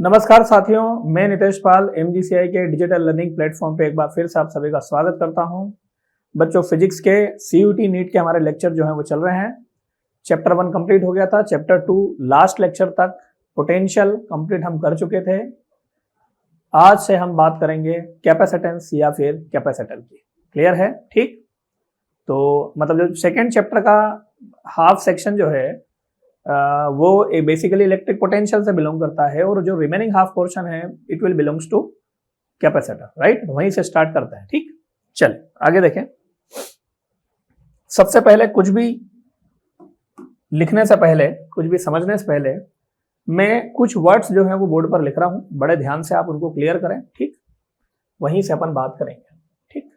नमस्कार साथियों, मैं नितेश पाल MGCI के डिजिटल लर्निंग प्लेटफॉर्म पे एक बार फिर से आप सभी का स्वागत करता हूं। बच्चों, फिजिक्स के CUT नीट के हमारे लेक्चर जो हैं वो चल रहे हैं। चैप्टर 1 कंप्लीट हो गया था, चैप्टर 2 लास्ट लेक्चर तक पोटेंशियल कंप्लीट हम कर चुके थे। आज से हम बात करेंगे कैपेसिटेंस या फिर कैपेसिटर की। क्लियर है? ठीक, तो मतलब जो सेकेंड चैप्टर का हाफ सेक्शन जो है वो बेसिकली इलेक्ट्रिक पोटेंशियल से बिलोंग करता है और जो रिमेनिंग हाफ पोर्शन है it will belongs to capacitor. Right, वहीं से स्टार्ट करते हैं। ठीक, चल आगे देखें। सबसे पहले कुछ भी लिखने से पहले, कुछ भी समझने से पहले मैं कुछ वर्ड्स जो है वो बोर्ड पर लिख रहा हूं, बड़े ध्यान से आप उनको क्लियर करें। ठीक, वहीं से अपन बात करेंगे। ठीक,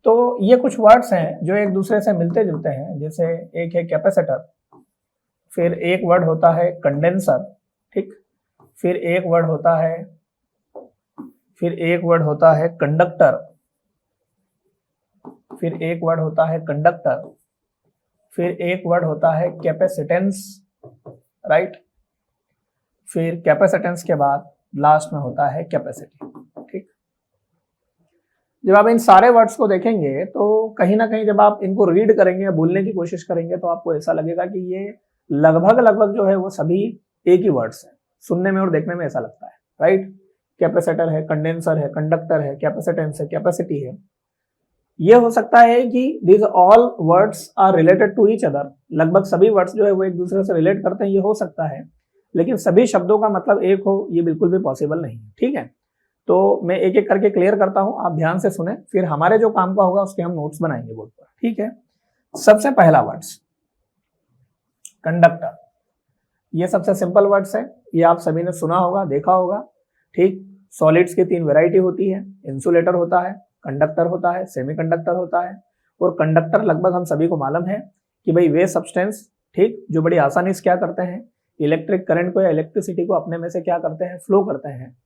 तो ये कुछ वर्ड्स हैं जो एक दूसरे से मिलते जुलते हैं। जैसे एक है कैपेसिटर, फिर एक वर्ड होता है कंडेंसर। ठीक, फिर एक वर्ड होता है कंडक्टर, फिर एक वर्ड होता है कंडक्टर, फिर एक वर्ड होता है कैपेसिटेंस। राइट, फिर कैपेसिटेंस के बाद लास्ट में होता है कैपेसिटी। ठीक, जब आप इन सारे वर्ड्स को देखेंगे तो कहीं ना कहीं जब आप इनको रीड करेंगे या बोलने की कोशिश करेंगे तो आपको ऐसा लगेगा कि ये लगभग जो है वो सभी एक ही वर्ड्स हैं। सुनने में और देखने में ऐसा लगता है। राइट, कैपेसिटर है, कंडेंसर है, कंडक्टर है, कैपेसिटेंस है, कैपेसिटी है। ये हो सकता है कि these all words are related to each other, लगभग सभी वर्ड्स जो है वो एक दूसरे से रिलेट करते हैं, ये हो सकता है। लेकिन सभी शब्दों का मतलब एक हो ये बिल्कुल भी पॉसिबल नहीं है। ठीक है, तो मैं एक एक करके क्लियर करता हूं, आप ध्यान से सुने, फिर हमारे जो काम का होगा उसके हम नोट्स बनाएंगे बोर्ड पर। ठीक है, सबसे पहला वर्ड्स कंडक्टर। ये सबसे सिंपल वर्ड्स है, ये आप सभी ने सुना होगा, देखा होगा। ठीक, सॉलिड्स की 3 वैरायटी होती है, इंसुलेटर होता है, कंडक्टर होता है, सेमीकंडक्टर होता है। और कंडक्टर लगभग हम सभी को मालूम है कि भाई वे सब्सटेंस, ठीक, जो बड़ी आसानी से क्या करते हैं, इलेक्ट्रिक करंट को या इलेक्ट्रिसिटी को अपने में से क्या करते हैं, फ्लो करते हैं।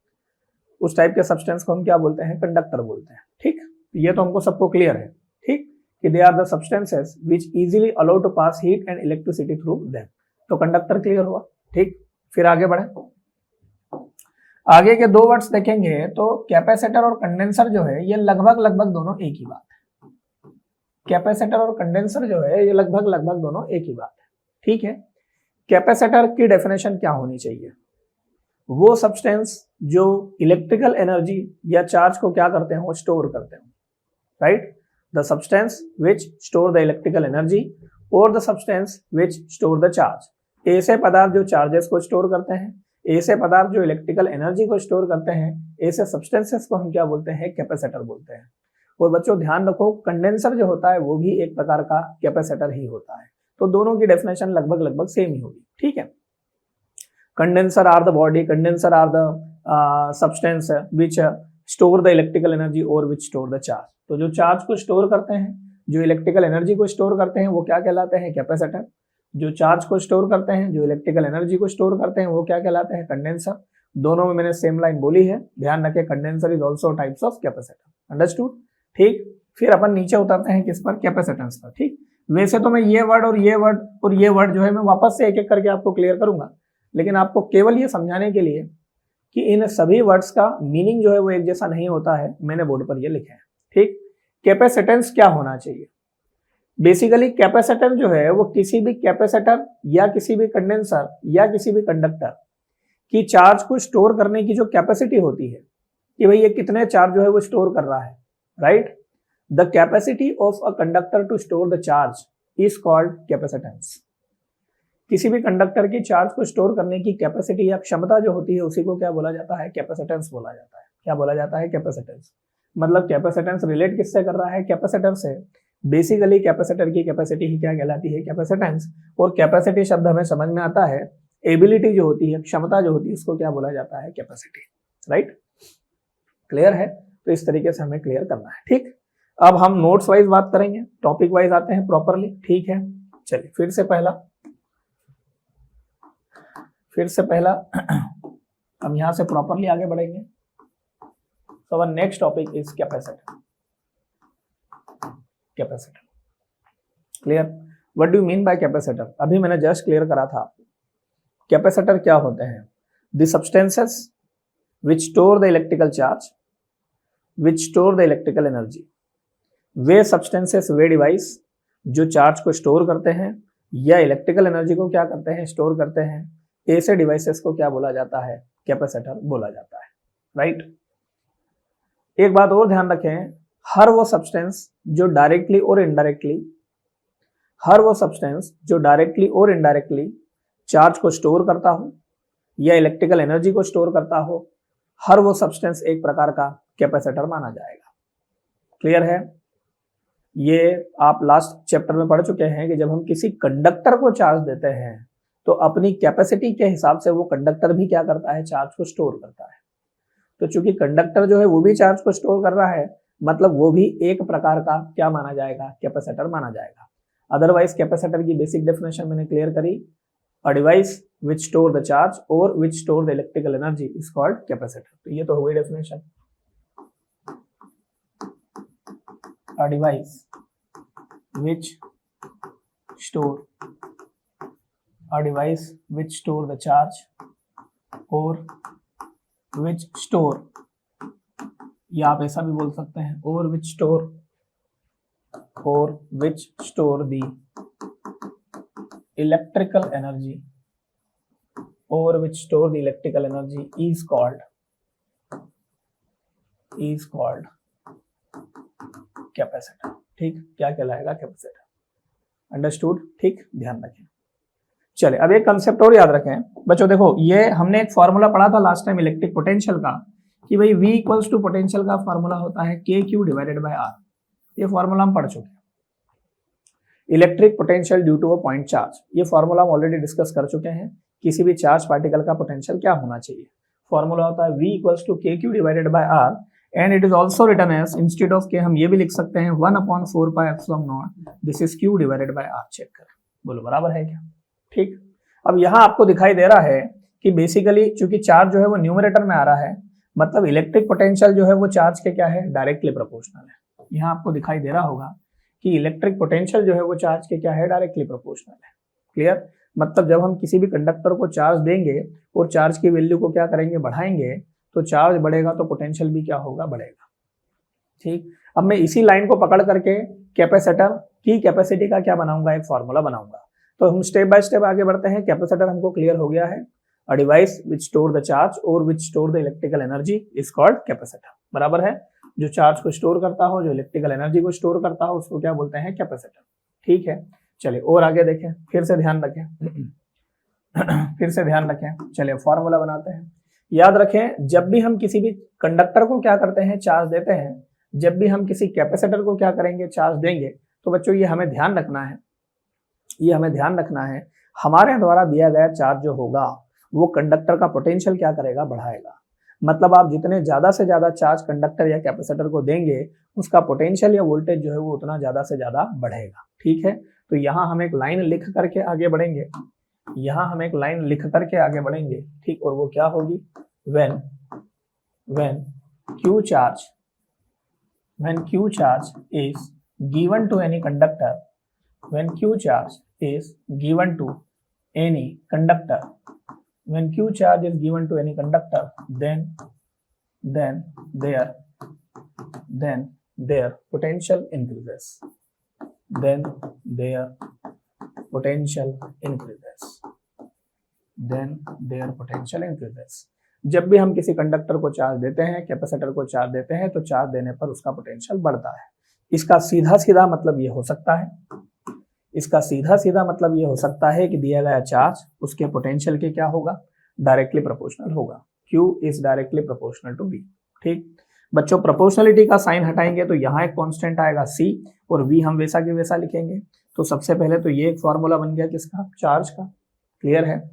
उस टाइप के सब्सटेंस को हम क्या बोलते हैं, कंडक्टर बोलते हैं। ठीक, ये तो हमको सबको क्लियर है। ठीक, कि they are the substances which easily allow to pass heat and electricity through them. तो कंडक्टर क्लियर हुआ। ठीक, फिर आगे बढ़े, आगे के 2 वर्ड्स देखेंगे तो कैपेसिटर और कंडेंसर जो है ये लगभग दोनों एक ही बात है। कैपेसिटर और कंडेंसर जो है ये लगभग दोनों एक ही बात है। ठीक है, कैपेसिटर की डेफिनेशन क्या होनी चाहिए, वो सब्सटेंस जो इलेक्ट्रिकल एनर्जी या चार्ज को क्या करते हैं, वो स्टोर करते हैं। Right, the substance which store the electrical energy और the substance which store the charge. ऐसे पदार्थ जो चार्जेस को स्टोर करते हैं, ऐसे पदार्थ जो इलेक्ट्रिकल एनर्जी को स्टोर करते हैं, ऐसे सब्सटेंसेस को हम क्या बोलते हैं, कैपेसिटर बोलते हैं। और बच्चों ध्यान रखो, कंडेंसर जो होता है वो भी एक प्रकार का कैपेसिटर ही होता है। तो दोनों की डेफिनेशन लगभग सेम ही होगी। ठीक है, condenser are the body, condenser are the substance which store the electrical energy और विच स्टोर द चार्ज। तो जो चार्ज को स्टोर करते हैं, जो इलेक्ट्रिकल एनर्जी को स्टोर करते हैं, वो क्या कहलाते हैं, कैपेसिटर। जो चार्ज को स्टोर करते हैं, जो इलेक्ट्रिकल एनर्जी को स्टोर करते हैं, वो क्या कहलाते हैं, कंडेंसर। दोनों में मैंने सेम लाइन बोली है, ध्यान रखें, condenser is also types of capacitor. Understood? ठीक, फिर अपन नीचे उतरते हैं किस पर, कैपेसिटेंस पर। ठीक, वैसे तो मैं ये वर्ड और ये वर्ड और ये वर्ड जो है मैं वापस से एक एक करके आपको क्लियर करूंगा, लेकिन आपको केवल ये समझाने के लिए कि इन सभी वर्ड्स का मीनिंग जो है वो एक जैसा नहीं होता है, मैंने बोर्ड पर ये लिखे हैं। ठीक, कैपेसिटेंस क्या होना चाहिए, बेसिकली कैपेसिटेंस जो है वो किसी भी कैपेसिटर या किसी भी कंडेंसर या किसी भी कंडक्टर की चार्ज को स्टोर करने की जो कैपेसिटी होती है कि भाई ये कितने चार्ज जो है वो स्टोर कर रहा है। Right, the capacity of a conductor to store the charge is called capacitance. किसी भी कंडक्टर की चार्ज को स्टोर करने की कैपेसिटी या क्षमता जो होती है उसी को क्या बोला जाता है, कैपेसिटेंस बोला जाता है। क्या बोला जाता है, कैपेसिटेंस। मतलब कैपेसिटेंस रिलेट किससे कर रहा है, कैपेसिटर से। बेसिकली कैपेसिटर की कैपेसिटी ही क्या कहलाती है, कैपेसिटेंस। और कैपेसिटी शब्द हमें समझ में आता है, एबिलिटी जो होती है, क्षमता जो होती है, उसको क्या बोला जाता है, कैपेसिटी। राइट, क्लियर है? तो इस तरीके से हमें क्लियर करना है। ठीक, अब हम नोट्स वाइज बात करेंगे, टॉपिक वाइज आते हैं प्रॉपरली। ठीक है, चलिए फिर से पहला हम यहां से प्रॉपरली आगे बढ़ेंगे। तो our next topic is capacitor. Clear? What do you mean by capacitor? अभी मैंने जस्ट क्लियर करा था कैपेसिटर क्या होते हैं। The substances which store the electrical charge, which store the electrical energy. Way substances, way device जो charge को store करते हैं या इलेक्ट्रिकल एनर्जी को क्या करते हैं, स्टोर करते हैं, ऐसे डिवाइसेस को क्या बोला जाता है, कैपेसिटर बोला जाता है, राइट। एक बात और ध्यान रखें, हर वो सब्सटेंस जो डायरेक्टली और इनडायरेक्टली, हर वो सब्सटेंस जो डायरेक्टली और इनडायरेक्टली चार्ज को स्टोर करता हो या इलेक्ट्रिकल एनर्जी को स्टोर करता हो, हर वो सब्सटेंस एक प्रकार का कैपेसिटर माना जाएगा। क्लियर है? ये आप लास्ट चैप्टर में पढ़ चुके हैं कि जब हम किसी कंडक्टर को चार्ज देते हैं तो अपनी कैपेसिटी के हिसाब से वो कंडक्टर भी क्या करता है, चार्ज को स्टोर करता है। तो चूंकि कंडक्टर जो है वो भी चार्ज को स्टोर कर रहा है, मतलब वो भी एक प्रकार का क्या माना जाएगा, कैपेसिटर माना जाएगा। अदरवाइज कैपेसिटर की बेसिक डेफिनेशन मैंने क्लियर करी, a device which store the charge और which store the electrical energy is called capacitor. तो ये तो हुई definition. A device which store, a device which store the charge और विच स्टोर, या आप ऐसा भी बोल सकते हैं, और which store the electrical energy, और which store the electrical energy is called capacitor. ठीक, क्या कहलाएगा, कैपेसिटर। अंडरस्टूड? ठीक, ध्यान रखें। चले अब एक कंसेप्ट और याद रखें बच्चों, देखो ये हमने एक फॉर्मूला पढ़ा था लास्ट टाइम इलेक्ट्रिक पोटेंशियल का, कि भाई V इक्वल्स टू पोटेंशियल का फॉर्मूला होता है KQ डिवाइडेड बाय R। ये फॉर्मूला हम पढ़ चुके हैं। Electric potential due to a point charge, ये फॉर्मूला हम ऑलरेडी डिस्कस कर चुके हैं। किसी भी चार्ज पार्टिकल का पोटेंशियल क्या होना चाहिए, फॉर्मूला होता है V equals to KQ divided by R, and it is also written as, instead of के हम ये भी लिख सकते हैं 1/4 epsilon not this is Q divided by R। Check करें, बोलो बराबर है क्या? ठीक, अब यहां आपको दिखाई दे रहा है कि बेसिकली चूंकि चार्ज जो है वो न्यूमरेटर में आ रहा है, मतलब इलेक्ट्रिक पोटेंशियल जो है वो चार्ज के क्या है, डायरेक्टली प्रोपोर्शनल है। यहां आपको दिखाई दे रहा होगा कि इलेक्ट्रिक पोटेंशियल जो है वो चार्ज के क्या है, डायरेक्टली प्रोपोर्शनल है। क्लियर? मतलब जब हम किसी भी कंडक्टर को चार्ज देंगे और चार्ज की वैल्यू को क्या करेंगे, बढ़ाएंगे, तो चार्ज बढ़ेगा तो पोटेंशियल भी क्या होगा, बढ़ेगा। ठीक, अब मैं इसी लाइन को पकड़ करके कैपेसिटर की कैपेसिटी का क्या बनाऊंगा, एक फॉर्मूला बनाऊंगा। तो हम स्टेप बाय स्टेप आगे बढ़ते हैं। कैपेसिटर हमको क्लियर हो गया है, a device which store the charge और which store the electrical energy is called capacitor. बराबर है, जो चार्ज को स्टोर करता हो, जो इलेक्ट्रिकल एनर्जी को स्टोर करता हो, उसको क्या बोलते हैं, कैपेसिटर। ठीक है, चलिए और आगे देखें, फिर से ध्यान रखें फिर से ध्यान रखें। चलिए फॉर्मूला बनाते हैं। याद रखें, जब भी हम किसी भी कंडक्टर को क्या करते हैं, चार्ज देते हैं, जब भी हम किसी कैपेसिटर को क्या करेंगे, चार्ज देंगे, तो बच्चों ये हमें ध्यान रखना है, ये हमें ध्यान रखना है, हमारे द्वारा दिया गया चार्ज जो होगा वो कंडक्टर का पोटेंशियल क्या करेगा, बढ़ाएगा। मतलब आप जितने ज्यादा से ज्यादा चार्ज कंडक्टर या कैपेसिटर को देंगे, उसका पोटेंशियल या वोल्टेज जो है वो उतना ज्यादा से ज्यादा बढ़ेगा। ठीक है, तो यहाँ हम एक लाइन लिख करके आगे बढ़ेंगे, यहाँ हम एक लाइन लिख करके आगे बढ़ेंगे। ठीक, और वो क्या होगी, when Q charge is given to any conductor, when Q charge is given to any conductor, when Q charge is given to any conductor, then their potential increases, then their potential increases। जब भी हम किसी conductor को charge देते हैं, capacitor को charge देते हैं, तो चार्ज देने पर उसका पोटेंशियल बढ़ता है। इसका सीधा सीधा मतलब ये हो सकता है, इसका सीधा सीधा मतलब ये हो सकता है कि दिया गया चार्ज उसके पोटेंशियल के क्या होगा, डायरेक्टली प्रोपोर्शनल होगा। Q is directly proportional to V। ठीक बच्चों, प्रोपोर्शनलिटी का साइन हटाएंगे तो यहाँ एक कांस्टेंट आएगा C, और V हम वैसा के वैसा लिखेंगे। तो सबसे पहले तो ये एक फॉर्मूला बन गया किसका, चार्ज का। क्लियर है,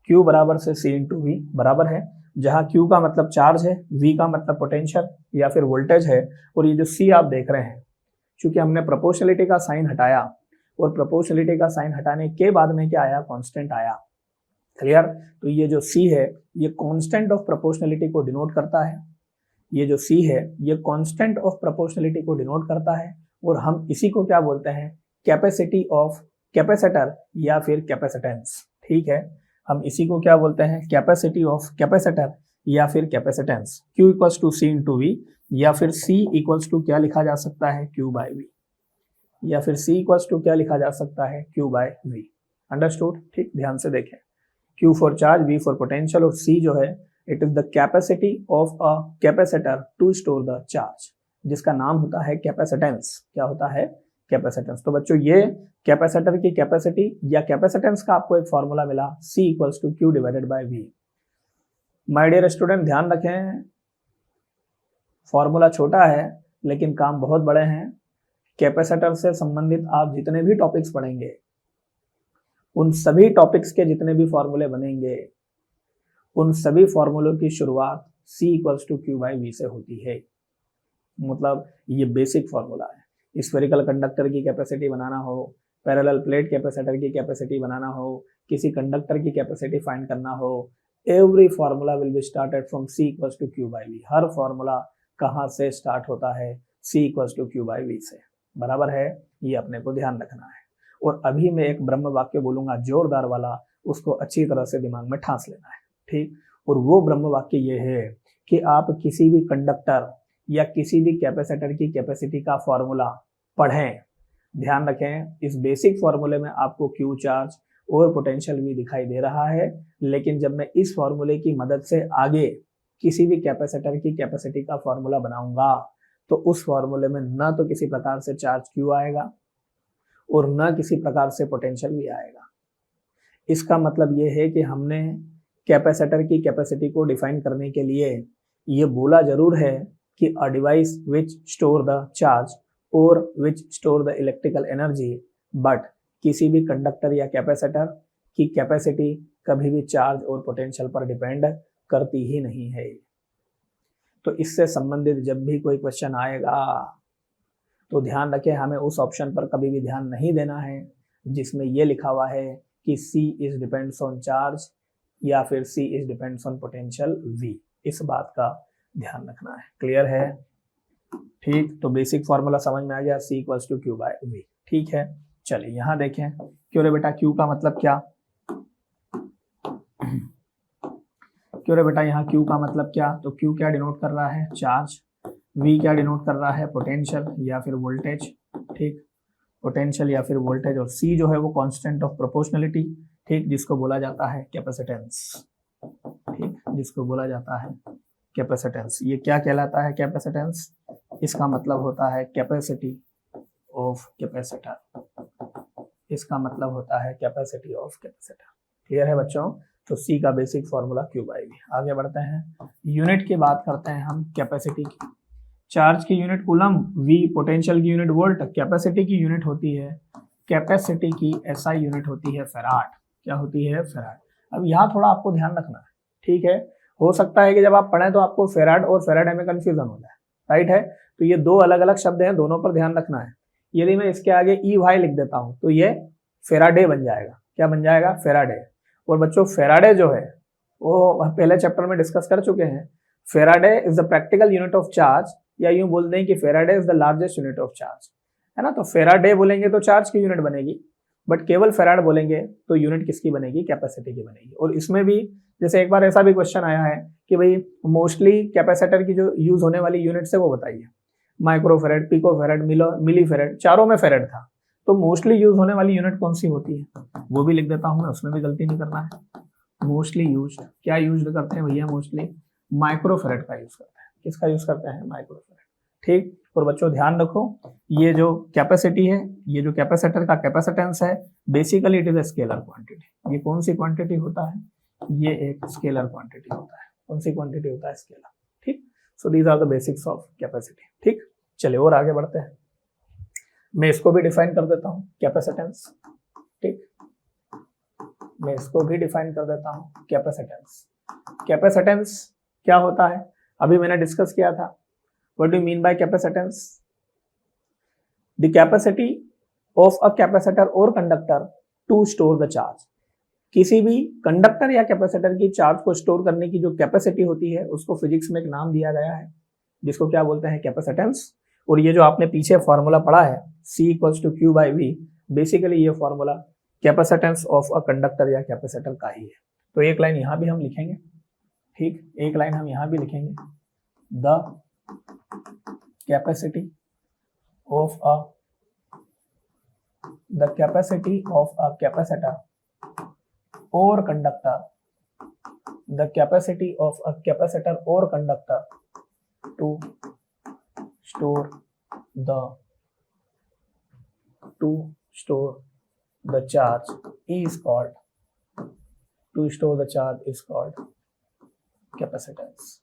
Q बराबर से C इंटू V बराबर है, जहां Q का मतलब चार्ज है, V का मतलब पोटेंशियल या फिर वोल्टेज है, और ये जो C आप देख रहे हैं, क्योंकि हमने प्रोपोर्शनलिटी का साइन हटाया, और प्रोपोर्शनलिटी का साइन हटाने के बाद में क्या आया, कांस्टेंट आया। क्लियर? तो ये जो C है ये कांस्टेंट ऑफ प्रोपोर्शनलिटी को डिनोट करता है, ये जो C है ये कांस्टेंट ऑफ प्रोपोर्शनलिटी को डिनोट करता है, और हम इसी को क्या बोलते हैं, कैपेसिटी ऑफ कैपेसिटर या फिर कैपेसिटेंस। ठीक है, हम इसी को क्या बोलते हैं, कैपेसिटी ऑफ कैपेसिटर या फिर capacitance. Q equals to C into V, या फिर C इक्वल्स टू क्या लिखा जा सकता है, Q बाय V, या फिर C इक्वल्स टू क्या लिखा जा सकता है, Q बाय V। अंडरस्टूड? ठीक, ध्यान से देखें, Q for charge, V for potential, और C जो है it is the capacity of a capacitor to store the charge, जिसका नाम होता है कैपेसिटेंस। क्या होता है, कैपेसिटेंस। तो बच्चों ये कैपेसिटर की कैपेसिटी या कैपेसिटेंस का आपको एक फॉर्मूला मिला, C equals to Q divided by V। My dear student, ध्यान रखें, फॉर्मूला छोटा है लेकिन काम बहुत बड़े हैं। कैपेसिटर से संबंधित आप जितने भी टॉपिक्स पढ़ेंगे, उन सभी टॉपिक्स के जितने भी फॉर्मूले बनेंगे, उन सभी फॉर्मूलों की शुरुआत C equals to Q by V से होती है। मतलब ये बेसिक फॉर्मूला है। स्फेरिकल कंडक्टर की कैपेसिटी बनाना हो, पैरेलल प्लेट कैपेसिटर की कैपेसिटी बनाना हो, किसी कंडक्टर की कैपेसिटी फाइंड करना हो, every formula will be started from C equals to Q by V। हर फॉर्मूला कहाँ से स्टार्ट होता है, C equals to Q by V से। बराबर है, ये अपने को ध्यान रखना है। और अभी मैं एक ब्रह्म वाक्य बोलूंगा जोरदार वाला, उसको अच्छी तरह से दिमाग में ठांस लेना है। ठीक, और वो ब्रह्म वाक्य ये है कि आप किसी भी कंडक्टर या किसी भी कैपेसिटर की कैपेसिटी का फॉर्मूला पढ़ें, ध्यान रखें, इस बेसिक फॉर्मूले में आपको Q चार्ज और पोटेंशियल भी दिखाई दे रहा है, लेकिन जब मैं इस फॉर्मूले की मदद से आगे किसी भी कैपेसिटर की कैपेसिटी का फॉर्मूला बनाऊंगा तो उस फॉर्मूले में ना तो किसी प्रकार से चार्ज Q आएगा और ना किसी प्रकार से पोटेंशियल भी आएगा। इसका मतलब ये है कि हमने कैपेसिटर की कैपेसिटी को डिफाइन करने के लिए ये बोला जरूर है कि a device which store the charge और which store the electrical energy, but किसी भी कंडक्टर या कैपेसिटर की कैपेसिटी कभी भी चार्ज और पोटेंशियल पर डिपेंड करती ही नहीं है। तो इससे संबंधित जब भी कोई क्वेश्चन आएगा तो ध्यान रखें, हमें उस ऑप्शन पर कभी भी ध्यान नहीं देना है जिसमें यह लिखा हुआ है कि C is depends on charge या फिर C is depends on potential V। इस बात का ध्यान रखना है। क्लियर है? ठीक, तो बेसिक फॉर्मूला समझ में आ गया, C equals to Q by V। ठीक है, चलिए यहाँ देखें, क्यों रे बेटा Q का मतलब क्या, क्यों रे बेटा यहाँ Q का मतलब क्या, तो Q क्या डिनोट कर रहा है, चार्ज, V क्या डिनोट कर रहा है, पोटेंशियल या फिर वोल्टेज। ठीक, पोटेंशियल या फिर वोल्टेज, और C जो है वो कांस्टेंट ऑफ प्रोपोर्शनलिटी, ठीक, जिसको बोला जाता है कैपेसिटेंस। ठीक, जिसको बोला जाता है कैपेसिटेंस। ये क्या कहलाता है कैपेसिटेंस, इसका मतलब होता है कैपेसिटी ऑफ कैपेसिटर, इसका मतलब होता है कैपेसिटी ऑफ कैपेसिटर। क्लियर है बच्चों? तो C का basic formula Q by V। आगे बढ़ते हैं, यूनिट की बात करते हैं हम कैपेसिटी की। चार्ज की यूनिट कूलम, V पोटेंशियल की यूनिट वोल्ट, कैपेसिटी की यूनिट होती है, कैपेसिटी की SI यूनिट होती है फैराड। क्या होती है, फैराड। अब यहाँ थोड़ा आपको ध्यान रखना है, ठीक है, हो सकता है कि जब आप पढ़ें तो आपको फैराड और फैराडे में कंफ्यूजन हो जाए, राइट है, तो ये दो अलग अलग शब्द हैं, दोनों पर ध्यान रखना है। यदि मैं इसके आगे EY लिख देता हूं तो ये फैराडे बन जाएगा। क्या बन जाएगा, फैराडे। और बच्चों फैराडे जो है वो पहले चैप्टर में डिस्कस कर चुके हैं। Faraday is the practical unit of charge, या यूं बोल दें कि Faraday is the largest unit of charge, है ना। तो फैराडे बोलेंगे तो चार्ज की यूनिट बनेगी, बट केवल फैराड बोलेंगे तो यूनिट किसकी बनेगी, कैपेसिटी की बनेगी। और इसमें भी जैसे एक बार ऐसा भी क्वेश्चन आया है कि भाई मोस्टली कैपेसिटर की जो यूज होने वाली यूनिट है वो बताइए, माइक्रोफेरेड, पिकोफेरेड, मिलीफेरेड, चारों में फेरेड था, तो मोस्टली यूज होने वाली यूनिट कौन सी होती है, वो भी लिख देता हूं मैं, उसमें भी गलती नहीं करना है। मोस्टली यूज क्या यूज करते हैं भैया, मोस्टली माइक्रोफेरेड का यूज करते हैं। किसका यूज करते हैं, माइक्रोफेरेड। ठीक, और बच्चों ध्यान रखो, ये जो कैपेसिटी है, ये जो कैपेसिटर का कैपेसिटेंस है, basically it is a scalar quantity. ये कौन सी क्वांटिटी होता है, ये एक स्केलर क्वांटिटी होता है। कौन सी क्वांटिटी होता है, स्केलर। ठीक, so these are the basics of capacity. ठीक, चलिए और आगे बढ़ते हैं, मैं इसको भी डिफाइन कर देता हूं, कैपेसिटेंस। ठीक, मैं इसको भी डिफाइन कर देता हूं, कैपेसिटेंस। कैपेसिटेंस क्या होता है, अभी मैंने डिस्कस किया था। What do you mean by capacitance, the capacity of a capacitor और conductor to store the charge. किसी भी कंडक्टर या कैपेसिटर की चार्ज को स्टोर करने की जो कैपेसिटी होती है उसको फिजिक्स में एक नाम दिया गया है, जिसको क्या बोलते हैं, कैपेसिटेंस। और ये जो आपने पीछे फॉर्मूला पढ़ा है C equals to Q by V, basically ये formula capacitance of a conductor या कैपेसिटर का ही है। तो एक लाइन यहां भी हम लिखेंगे, ठीक, एक लाइन हम यहां भी लिखेंगे, the capacity of a capacitor और conductor, the capacity of a capacitor और conductor to store the charge is called capacitance.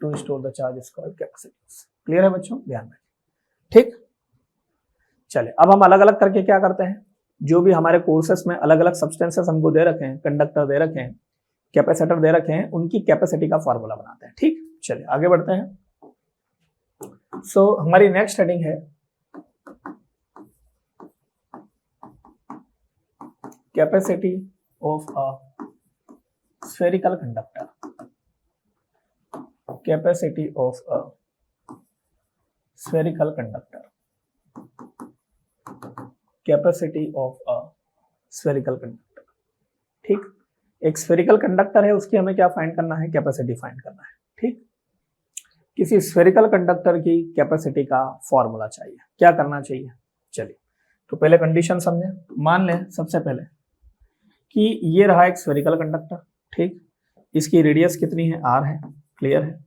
To store the charge is called capacitance. Clear है बच्चों, ध्यान रखें, ठीक। चलिए अब हम अलग अलग करके क्या करते हैं, जो भी हमारे कोर्सेस में अलग अलग सब्सटेंसेस हमको दे रखे हैं, कंडक्टर दे रखे हैं, कैपेसिटर दे रखे हैं, उनकी कैपेसिटी का फॉर्मूला बनाते हैं, ठीक। चलिए आगे बढ़ते हैं। हमारी नेक्स्ट हेडिंग है capacity of a spherical conductor, capacity of a spherical conductor, capacity of a spherical conductor, ठीक। एक स्फेरिकल कंडक्टर है, उसकी हमें क्या फाइंड करना है, कैपेसिटी फाइंड करना है, ठीक। किसी स्फेरिकल कंडक्टर की कैपेसिटी का फॉर्मूला चाहिए, क्या करना चाहिए, चलिए तो पहले कंडीशन समझें। मान लें सबसे पहले कि ये रहा एक स्फेरिकल कंडक्टर, ठीक, इसकी रेडियस कितनी है, r है, क्लियर है।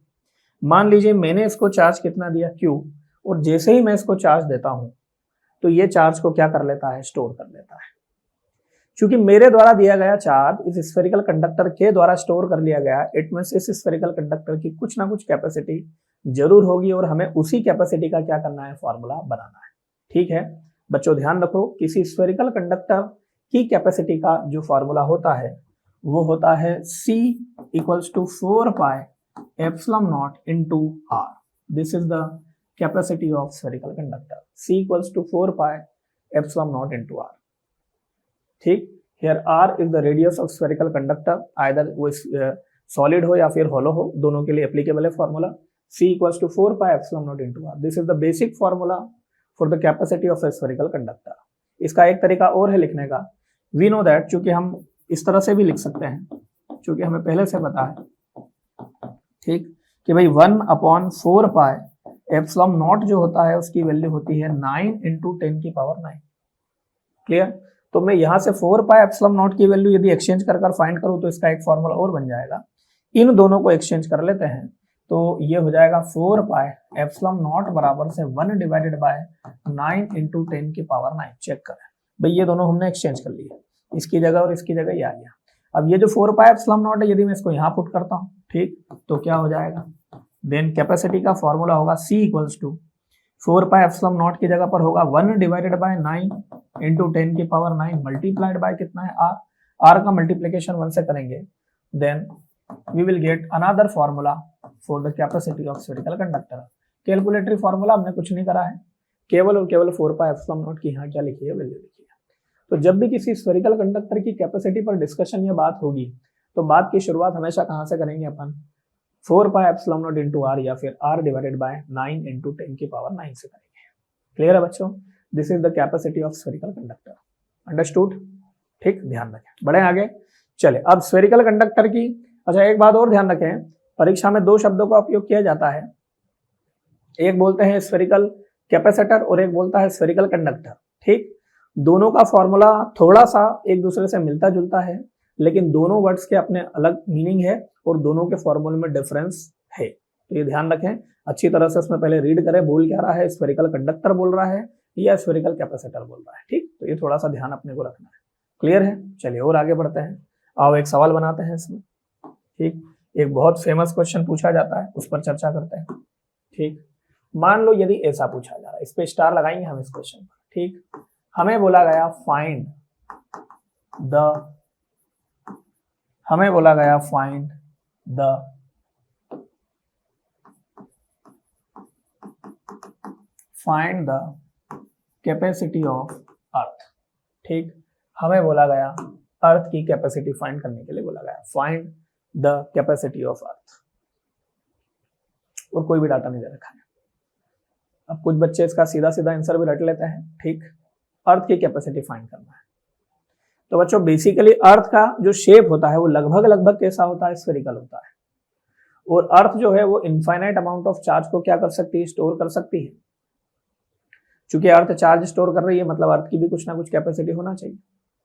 मान लीजिए मैंने इसको चार्ज कितना दिया, q, और जैसे ही मैं इसको चार्ज देता हूं तो ये चार्ज को क्या कर लेता है, स्टोर कर लेता है। क्योंकि मेरे द्वारा दिया गया चार्ज इस स्फेरिकल कंडक्टर के द्वारा स्टोर कर लिया गया, इट मींस इस स्फेरिकल कंडक्टर की कुछ ना कुछ कैपेसिटी जरूर होगी और हमें उसी कैपेसिटी का क्या करना है, फॉर्मूला बनाना है, ठीक है। बच्चों ध्यान रखो, किसी स्फेरिकल कंडक्टर की कैपेसिटी का जो फॉर्मूला होता है वो होता है C equals to 4 pi epsilon not into r। This is the capacity of spherical conductor, C equals to 4 pi epsilon not into r, ठीक। Here r is the radius of spherical conductor, either वो solid हो या फिर hollow हो, दोनों के लिए applicable है formula. C equals to 4 pi epsilon not into r, this is the basic formula for the capacity of a spherical conductor. इसका एक तरीका और है लिखने का, वी नो दैट, चूंकि हम इस तरह से भी लिख सकते हैं, चूंकि हमें पहले से पता है, ठीक, कि भाई 1/4 पाई एप्सिलॉन नॉट जो होता है उसकी वैल्यू होती है 9 × 10⁹, क्लियर। तो मैं यहां से 4 पाई एप्सिलॉन नॉट की वैल्यू यदि एक्सचेंज कर फाइंड करूं तो इसका एक फॉर्मूला और बन जाएगा। इन दोनों को एक्सचेंज कर लेते हैं तो ये हो जाएगा 4 पाई एप्सिलॉन नॉट बराबर से 1 डिवाइडेड बाय 9 × 10⁹। चेक करें भाई, ये दोनों हमने एक्सचेंज कर लिए, इसकी जगह और इसकी जगह ये आ गया। अब ये जो 4 पाई एप्सिलॉन नॉट है, यदि मैं इसको यहाँ पुट करता हूँ, ठीक, तो क्या हो जाएगा, देन कैपेसिटी का फॉर्मूला होगा C equals to 4 pi epsilon not की जगह पर होगा 1 डिवाइडेड बाय 9 × 10⁹ मल्टीप्लाइड बाय कितना है, r का मल्टीप्लीकेशन 1 से करेंगे, then we will get another formula for the capacity of spherical conductor. Calculatory formula हमने कुछ नहीं करा है, केवल और केवल 4 पाई एप्सिलॉन नॉट की यहाँ क्या लिखी है, वैल्यू लिखी है। तो जब भी किसी स्फेरिकल कंडक्टर की कैपेसिटी पर डिस्कशन या बात होगी तो बात की शुरुआत हमेशा कहाँ से करेंगे अपन, 4 pi epsilon not into r या फिर r डिवाइडेड बाय 9 × 10⁹ से करेंगे। क्लियर है बच्चों, this is the capacity of spherical conductor, understood, ठीक, ध्यान रखें। बढ़े आगे, चले अब स्फेरिकल कंडक्टर की, अच्छा एक बात और ध्यान रखें, परीक्षा में 2 शब्दों का उपयोग किया जाता है, एक बोलते हैं स्फेरिकल कैपेसिटर और एक बोलता है स्फेरिकल कंडक्टर, ठीक। दोनों का फॉर्मूला थोड़ा सा एक दूसरे से मिलता जुलता है, लेकिन दोनों वर्ड्स के अपने अलग मीनिंग है और दोनों के फॉर्मूले में डिफरेंस है, तो ये ध्यान रखें अच्छी तरह से। इसमें पहले रीड करें, बोल क्या रहा है, स्फेरिकल कंडक्टर बोल रहा है या स्फेरिकल कैपेसिटर बोल रहा है, ठीक। तो ये थोड़ा सा ध्यान अपने को रखना है, क्लियर है। चलिए और आगे बढ़ते हैं, आओ एक सवाल बनाते हैं इसमें, ठीक। एक बहुत फेमस क्वेश्चन पूछा जाता है, उस पर चर्चा करते हैं, ठीक। मान लो यदि ऐसा पूछा जा रहा है, इस पे स्टार लगाएंगे हम इस क्वेश्चन पर, ठीक। हमें बोला गया find the capacity of earth, ठीक। हमें बोला गया अर्थ की कैपेसिटी फाइंड करने के लिए बोला गया, find the capacity of earth, और कोई भी डाटा नहीं दे रखा है। अब कुछ बच्चे इसका सीधा सीधा आंसर भी रट लेते हैं, ठीक। अर्थ की कैपेसिटी फाइंड करना है तो बच्चों बेसिकली अर्थ का जो शेप होता है वो लगभग लगभग कैसा होता है, स्फेरिकल होता है। और अर्थ जो है वो इनफाइनाइट अमाउंट ऑफ चार्ज को क्या कर सकती है, स्टोर कर सकती है। चूंकि अर्थ चार्ज स्टोर कर रही है मतलब अर्थ की भी कुछ ना कुछ कैपेसिटी होना चाहिए।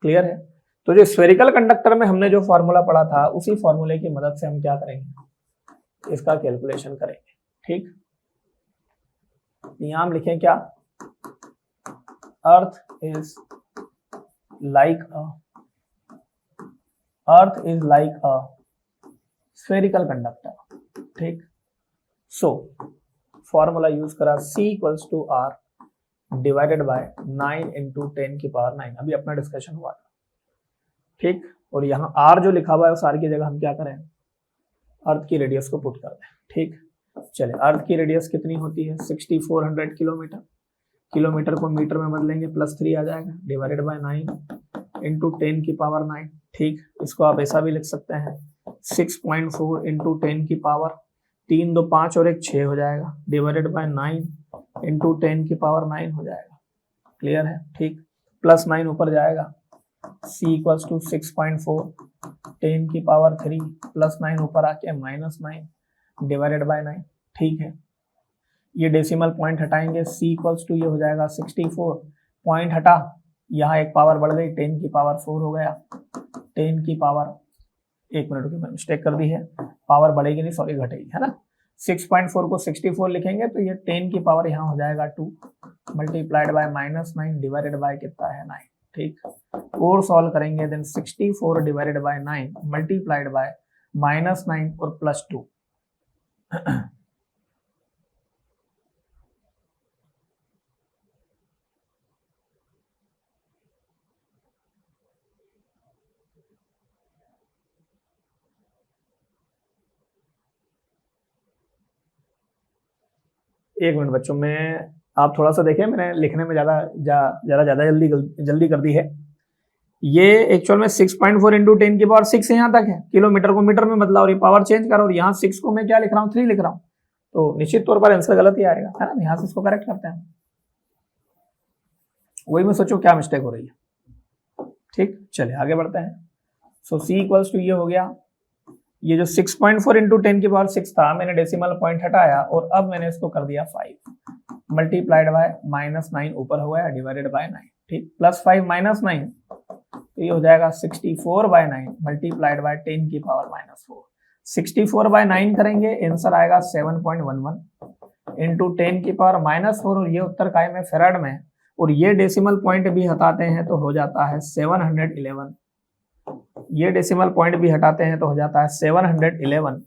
क्लियर है। तो जो स्फेरिकल कंडक्टर में हमने जो फॉर्मूला पढ़ा था उसी फॉर्मूले की मदद से हम क्या करेंगे, इसका कैलकुलेशन करेंगे। ठीक, यहां हम लिखें क्या, earth is like a spherical conductor. ठीक, सो फॉर्मूला यूज करा C equals to R divided by 9 into 10 की पावर 9। अभी अपना डिस्कशन हुआ था। ठीक, और यहाँ R जो लिखा हुआ है उस R की जगह हम क्या करें, अर्थ की रेडियस को पुट कर दें। ठीक, चले, अर्थ की रेडियस कितनी होती है, 6400 किलोमीटर। किलोमीटर को मीटर में बदलेंगे +3 आ जाएगा, डिवाइडेड बाय 9 इंटू 10 की पावर 9। ठीक, इसको आप ऐसा भी लिख सकते हैं 6.4 इंटू 10 की पावर 3 2 5 और 1 6 हो जाएगा, डिवाइडेड बाय 9 इंटू 10 की पावर 9 हो जाएगा। क्लियर है। ठीक, +9 ऊपर जाएगा, C इक्वल्स टू 6.4 10 की पावर 3 +9 ऊपर आके -9 डिवाइडेड बाय 9। ठीक है, ये डेसिमल पॉइंट हटाएंगे, C इक्वल्स टू ये हो जाएगा 64, पॉइंट हटा, यहाँ एक पावर बढ़ गई, 10 की पावर 4 हो गया, 10 की पावर, एक मिनट की मैंने मिस्टेक कर दी है, पावर बढ़ेगी नहीं सॉरी घटेगी, है ना। 6.4 को 64 लिखेंगे तो ये 10 की पावर यहाँ हो जाएगा 2 मल्टीप्लाइड बाय -9 डिवाइडेड बाय कितना है 9। ठीक, और सॉल्व करेंगे then 64 divided by 9 multiplied by -9 और +2। एक मिनट बच्चों, में आप थोड़ा सा देखें, मैंने लिखने में ज्यादा जल्दी कर दी है। ये एक्चुअल में 6.4 इंटू 10 की पावर 6 यहाँ तक है, किलोमीटर को मीटर में बदला और ये पावर चेंज करो, और यहाँ 6 को मैं क्या लिख रहा हूँ, 3 लिख रहा हूँ, तो निश्चित तौर पर आंसर गलत ही आएगा, है ना। यहाँ से इसको करेक्ट करते हैं, वही मैं सोचूं क्या मिस्टेक हो रही है। ठीक, चलिए आगे बढ़ते हैं। सो C इक्वल्स टू ये हो गया, ये जो 6.4 इंटू 10 की पावर 6 था, मैंने डेसिमल पॉइंट हटाया और अब मैंने इसको कर दिया 5 मल्टीप्लाइड बाय -9 ऊपर हो गया डिवाइडेड बाय 9। ठीक, +5 -9 तो ये हो जाएगा 64 बाय 9 मल्टीप्लाइड बाय 10 की पावर -4। 64 बाय 9 करेंगे, आंसर आएगा 7.11 इंटू 10 की पावर -4, और ये उत्तर का है फेराड में, और ये डेसिमल पॉइंट भी हटाते हैं तो हो जाता है 711। ये डेसिमल पॉइंट भी हटाते हैं तो हो जाता है 711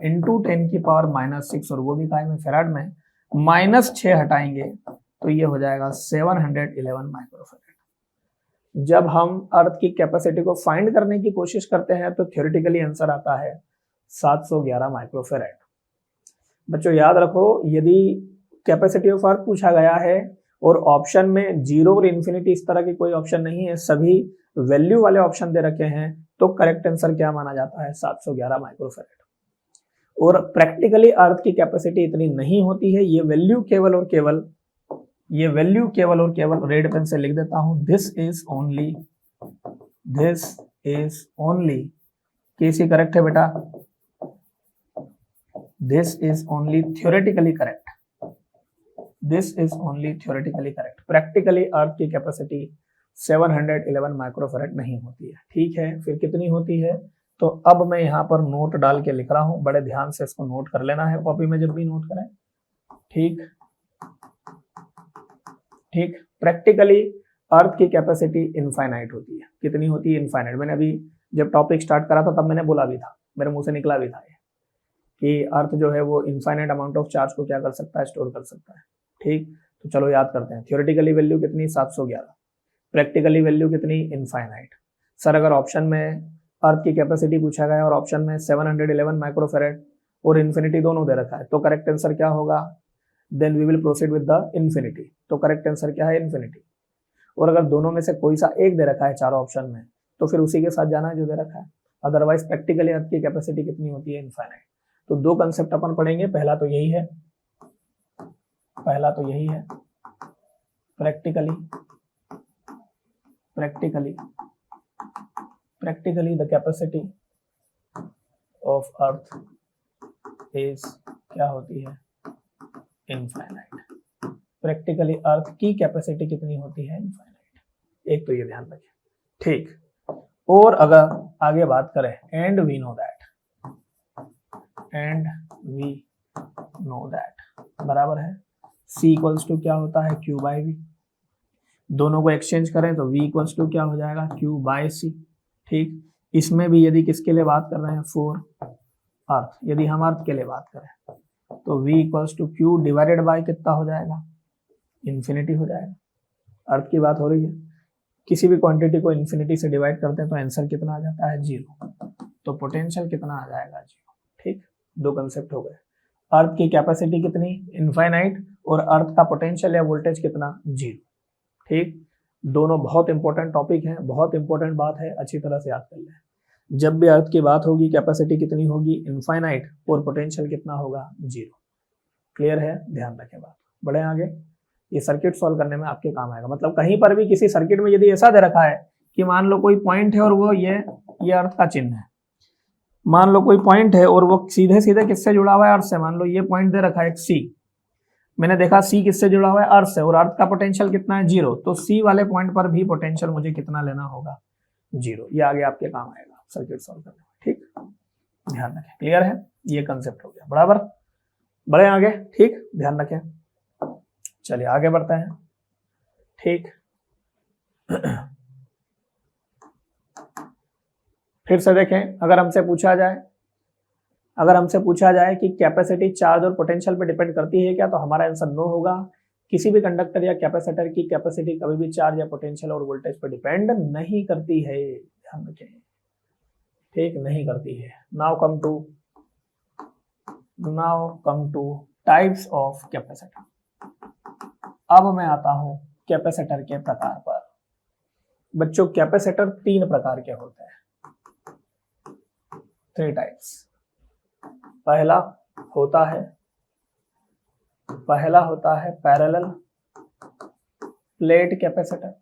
इंटू 10 की पावर -6, और वो भी का है फेराड में, -6 हटाएंगे तो ये हो जाएगा 711 माइक्रोफेराड। जब हम अर्थ की कैपेसिटी को फाइंड करने की कोशिश करते हैं तो थ्योरेटिकली आंसर आता है 711 माइक्रोफेराड। बच्चों याद रखो, यदि कैपेसिटी ऑफ अर्थ पूछा गया है और ऑप्शन में 0 और इन्फिनिटी इस तरह की कोई ऑप्शन नहीं है, सभी वैल्यू वाले ऑप्शन दे रखे हैं, तो करेक्ट आंसर क्या माना जाता है, 711 माइक्रोफेराड। और प्रैक्टिकली अर्थ की कैपेसिटी इतनी नहीं होती है, ये वैल्यू केवल और केवल रेड पेन से लिख देता हूं, दिस इज ओनली कैसी करेक्ट है बेटा, this is only theoretically correct, practically earth की कैपेसिटी 711 माइक्रोफेराड नहीं होती है। ठीक है, फिर कितनी होती है, तो अब मैं यहाँ पर नोट डाल के लिख रहा हूं, बड़े ध्यान से इसको नोट कर लेना है कॉपी में जब भी नोट करें। ठीक, प्रैक्टिकली अर्थ की कैपेसिटी इनफाइनाइट होती है। कितनी होती है, इनफाइनाइट। मैंने अभी जब टॉपिक स्टार्ट करा था तब मैंने बोला भी था, मेरे मुंह से निकला भी था ये, कि अर्थ जो है वो इनफाइनाइट अमाउंट ऑफ चार्ज को क्या कर सकता है, स्टोर कर सकता है। ठीक, तो चलो याद करते हैं, थ्योरेटिकली वैल्यू कितनी, 711, प्रैक्टिकली वैल्यू कितनी, इनफाइनाइट। सर अगर ऑप्शन में अर्थ की कैपेसिटी पूछा गया और ऑप्शन में 711 माइक्रोफेराड और इन्फिनिटी दोनों दे रखा है, तो करेक्ट आंसर क्या होगा, then we will proceed with the infinity. तो करेक्ट आंसर क्या है, इन्फिनिटी। और अगर दोनों में से कोई सा एक दे रखा है चारों ऑप्शन में, तो फिर उसी के साथ जाना है जो दे रखा है। अदरवाइज प्रैक्टिकली अर्थ की कैपेसिटी कितनी होती है, इनफाइनाइट। तो दो कंसेप्ट अपन पढ़ेंगे, पहला तो यही है practically practically the capacity of earth is क्या होती है, इनफाइनाइट। प्रैक्टिकली अर्थ की कैपेसिटी कितनी होती है, इनफाइनाइट। एक तो ये ध्यान रखें, ठीक। और अगर आगे बात करें, एंड वी नो दैट बराबर है C इक्वल्स टू क्या होता है, Q बाई V। दोनों को एक्सचेंज करें तो V इक्वल्स टू क्या हो जाएगा, Q बाई C, ठीक। इसमें भी यदि किसके लिए बात कर रहे हैं, फॉर अर्थ, यदि हम अर्थ के लिए बात करें तो V equals to Q divided by कितना हो जाएगा, इन्फिनिटी हो जाएगा। अर्थ की बात हो रही है, किसी भी क्वांटिटी को इन्फिनिटी से डिवाइड करते हैं तो आंसर कितना आ जाता है, 0। तो पोटेंशियल कितना आ जाएगा, 0, ठीक। दो कंसेप्ट हो गए, अर्थ की कैपेसिटी कितनी, इनफाइनाइट, और अर्थ का पोटेंशियल या वोल्टेज कितना, 0, ठीक। दोनों बहुत इंपॉर्टेंट टॉपिक हैं, बहुत इंपॉर्टेंट बात है, अच्छी तरह से याद कर लें। जब भी अर्थ की बात होगी कैपेसिटी कितनी होगी, इनफाइनाइट, और पोटेंशियल कितना होगा, 0। क्लियर है, ध्यान रखें बात। बढ़े आगे, ये सर्किट सॉल्व करने में आपके काम आएगा। मतलब कहीं पर भी किसी सर्किट में यदि ऐसा दे रखा है कि मान लो कोई पॉइंट है और वो ये अर्थ का चिन्ह है, मान लो कोई पॉइंट है और वो सीधे सीधे किससे जुड़ा हुआ है, अर्थ से। मान लो ये पॉइंट दे रखा है एक C, मैंने देखा C किससे जुड़ा हुआ है, अर्थ से, और अर्थ का पोटेंशियल कितना है, 0। तो C वाले पॉइंट पर भी पोटेंशियल मुझे कितना लेना होगा, 0। ये आगे आपके काम आएगा सर्किट सॉल्व करने में, ठीक। ध्यान रखें, क्लियर है, ये कंसेप्ट हो गया, बराबर। बढ़े आगे, ठीक, ध्यान रखें। चलिए आगे बढ़ते हैं, ठीक। फिर से देखें, अगर हमसे पूछा जाए कि कैपेसिटी चार्ज और पोटेंशियल पे डिपेंड करती है क्या, तो हमारा आंसर नो होगा। किसी भी कंडक्टर या कैपेसिटर की कैपेसिटी कभी भी चार्ज या पोटेंशियल और वोल्टेज पर डिपेंड नहीं करती है, ध्यान रखें, ठीक, नहीं करती है। Now come two types of capacitor. अब मैं आता हूं कैपेसिटर के प्रकार पर। बच्चों, कैपेसिटर 3 प्रकार के होते हैं, 3 टाइप्स। पहला होता है पैरेलल प्लेट कैपेसिटर,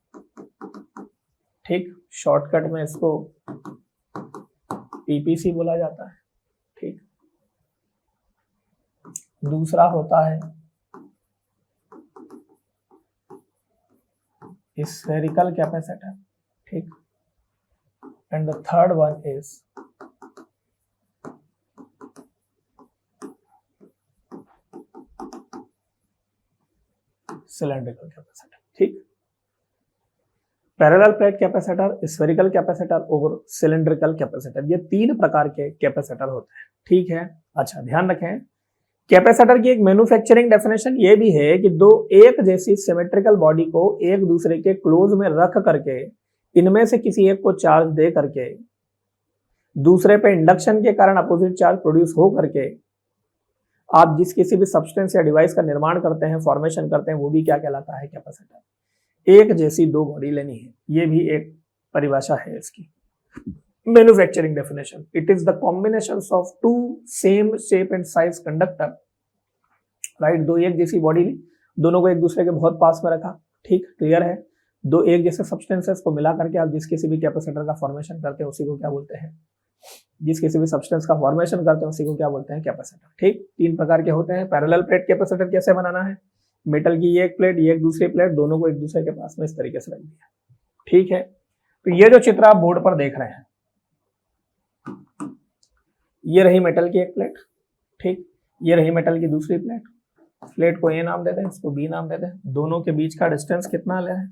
ठीक, शॉर्टकट में इसको PPC बोला जाता है, ठीक। दूसरा होता है स्फेरिकल कैपेसिटर, ठीक, and the third one is cylindrical capacitor, ठीक। Parallel plate capacitor, spherical capacitor और सिलेंड्रिकल कैपेसिटर, ये 3 प्रकार के कैपेसिटर होते हैं, ठीक है। अच्छा, ध्यान रखें, कैपेसिटर की एक मैन्युफैक्चरिंग डेफिनेशन ये भी है कि दो एक जैसी सिमेट्रिकल बॉडी को एक दूसरे के क्लोज में रख करके इनमें से किसी एक को चार्ज दे करके दूसरे पे इंडक्शन के कारण अपोजिट चार्ज प्रोड्यूस हो करके आप जिस किसी भी सब्सटेंस या डिवाइस का निर्माण करते हैं, फॉर्मेशन करते हैं, वो भी क्या कहलाता है, कैपेसिटर। एक जैसी 2 बॉडी लेनी है, ये भी एक परिभाषा है इसकी, manufacturing definition. It is the combination of 2 same shape and size conductor, right. 2 एक जैसी बॉडी ली, दोनों को एक दूसरे के बहुत पास में रखा, ठीक, क्लियर है। 2 एक जैसे सब्सटेंसेस को मिला करके आप जिस किसी भी कैपेसिटर का फॉर्मेशन करते हैं उसी को क्या बोलते हैं, जिस किसी भी सब्सटेंस का फॉर्मेशन करते हैं उसी को क्या बोलते हैं, कैपेसिटर, ठीक। 3 प्रकार के होते हैं। पैरेलल प्लेट कैपेसिटर कैसे बनाना है, मेटल की ये एक प्लेट, ये एक दूसरी प्लेट, दोनों को एक दूसरे के पास में इस तरीके से रख दिया, ठीक है। तो ये जो चित्र आप बोर्ड पर देख रहे हैं, ये रही मेटल की एक प्लेट, ठीक, ये रही मेटल की दूसरी प्लेट। प्लेट को A नाम दे दें, इसको B नाम दे दें। दोनों के बीच का डिस्टेंस कितना ले है,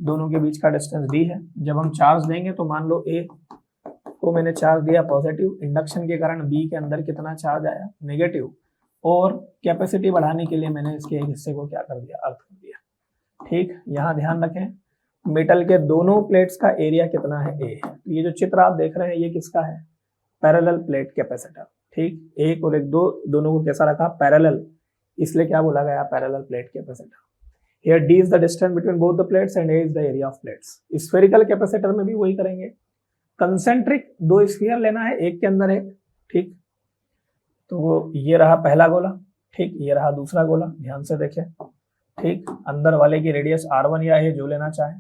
दोनों के बीच का डिस्टेंस D है। जब हम चार्ज देंगे तो मान लो A को मैंने चार्ज दिया पॉजिटिव, इंडक्शन के कारण B के अंदर कितना चार्ज आया, नेगेटिव, और कैपेसिटी बढ़ाने के लिए मैंने इसके एक हिस्से को क्या कर दिया, अर्थ कर दिया, ठीक। यहाँ ध्यान रखें, मेटल के दोनों प्लेट्स का एरिया कितना है, A है। ये जो चित्र आप देख रहे हैं ये किसका है, पैरेलल प्लेट कैपेसिटर, ठीक। एक और एक दो, दोनों को कैसा रखा, पैरेलल, इसलिए क्या बोला गया, parallel plate capacitor. Here D is the distance between both the plates and A is the area of plates। Spherical capacitor में भी वही करेंगे, कंसेंट्रिक 2 स्फीयर लेना है, एक के अंदर एक, ठीक। तो ये रहा पहला गोला, ठीक, ये रहा दूसरा गोला, ध्यान से देखें, ठीक। अंदर वाले की रेडियस R1 या A जो लेना चाहे,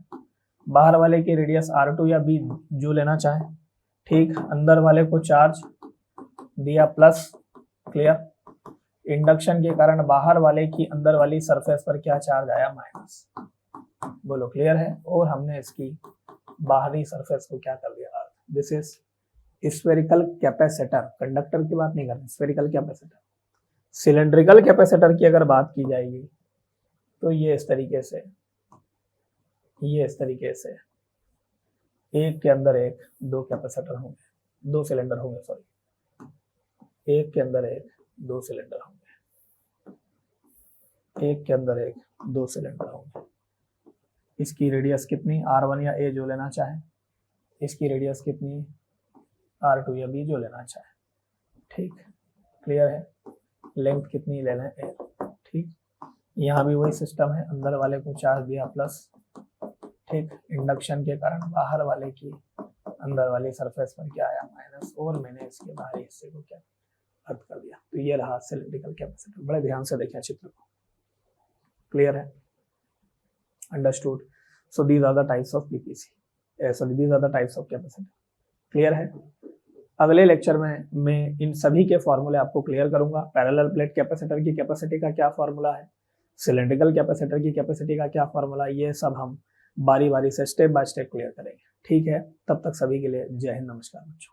बाहर वाले की रेडियस R2 या B जो लेना चाहे, ठीक। अंदर वाले को चार्ज दिया प्लस, क्लियर। इंडक्शन के कारण बाहर वाले की अंदर वाली सरफेस पर क्या चार्ज आया, माइनस। बोलो क्लियर है। और हमने इसकी बाहरी सरफेस को क्या कर दिया, earth. This is spherical capacitor. Conductor की बात नहीं कर रहे, स्फेरिकल कैपेसिटर। सिलेंड्रिकल कैपेसिटर की अगर बात की जाएगी तो ये इस तरीके से, ये इस तरीके से एक के अंदर एक दो कैपेसिटर होंगे, दो सिलेंडर होंगे, सॉरी, एक के अंदर एक दो सिलेंडर होंगे, एक के अंदर एक दो सिलेंडर होंगे। इसकी रेडियस कितनी, R1 या A जो लेना चाहे। इसकी रेडियस कितनी, R2 या B जो लेना चाहे, ठीक। क्लियर है। लेंथ कितनी ले लें, A, ठीक। यहाँ भी वही सिस्टम है, अंदर वाले को चार्ज दिया प्लस, ठीक। इंडक्शन के कारण बाहर वाले की अंदर वाली सरफेस पर क्या आया, माइनस। और मैंने इसके बाहरी हिस्से को क्या अर्थ कर दिया। तो ये रहा सिलेंड्रिकल कैपेसिटर। बड़े ध्यान से देखें चित्र को, क्लियर है, understood. So these are the types of PPC, sorry these are the types of capacitor. Clear है। अगले लेक्चर में मैं इन सभी के फॉर्मूले आपको क्लियर करूंगा। पैरेलल प्लेट कैपेसिटर की कैपेसिटी का क्या फॉर्मूला है, सिलेंड्रिकल कैपेसिटर की कैपेसिटी का क्या फॉर्मूला, ये सब हम बारी बारी से स्टेप बाय स्टेप क्लियर करेंगे, ठीक है। तब तक सभी के लिए जय हिंद, नमस्कार बच्चों।